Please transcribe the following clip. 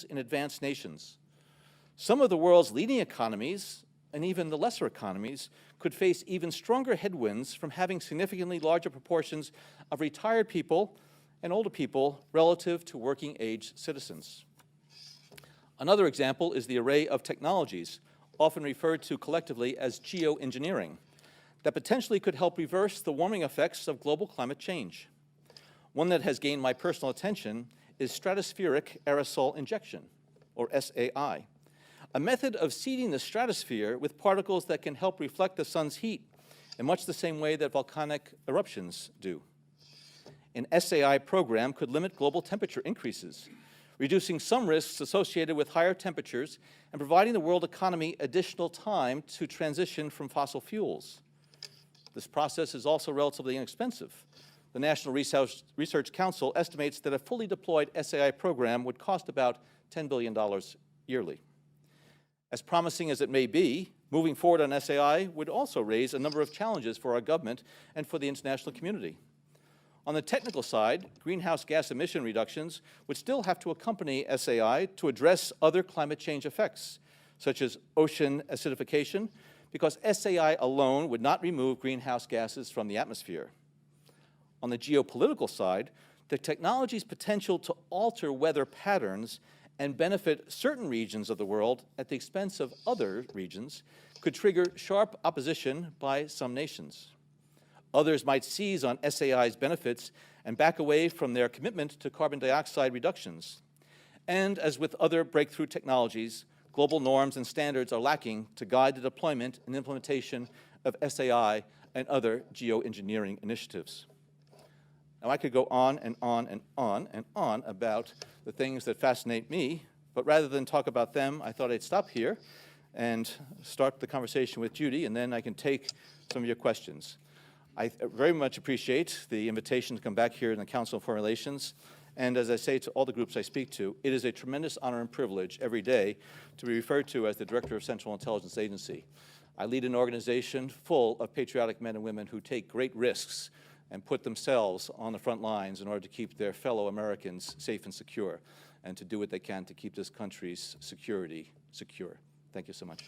in advanced nations. Some of the world's leading economies, and even the lesser economies, could face even stronger headwinds from having significantly larger proportions of retired people and older people relative to working-age citizens. Another example is the array of technologies, often referred to collectively as geoengineering, that potentially could help reverse the warming effects of global climate change. One that has gained my personal attention is stratospheric aerosol injection, or SAI, a method of seeding the stratosphere with particles that can help reflect the sun's heat in much the same way that volcanic eruptions do. An SAI program could limit global temperature increases, reducing some risks associated with higher temperatures and providing the world economy additional time to transition from fossil fuels. This process is also relatively inexpensive. The National Research Council estimates that a fully deployed SAI program would cost about $10 billion yearly. As promising as it may be, moving forward on SAI would also raise a number of challenges for our government and for the international community. On the technical side, greenhouse gas emission reductions would still have to accompany SAI to address other climate change effects, such as ocean acidification, because SAI alone would not remove greenhouse gases from the atmosphere. On the geopolitical side, the technology's potential to alter weather patterns and benefit certain regions of the world at the expense of other regions could trigger sharp opposition by some nations. Others might seize on SAI's benefits and back away from their commitment to carbon dioxide reductions. And as with other breakthrough technologies, global norms and standards are lacking to guide the deployment and implementation of SAI and other geoengineering initiatives. Now, I could go on and on and on and on about the things that fascinate me, but rather than talk about them, I thought I'd stop here and start the conversation with Judy, and then I can take some of your questions. I very much appreciate the invitation to come back here in the Council on Foreign Relations, and as I say to all the groups I speak to, it is a tremendous honor and privilege every day to be referred to as the Director of Central Intelligence Agency. I lead an organization full of patriotic men and women who take great risks and put themselves on the front lines in order to keep their fellow Americans safe and secure, and to do what they can to keep this country's security secure. Thank you so much.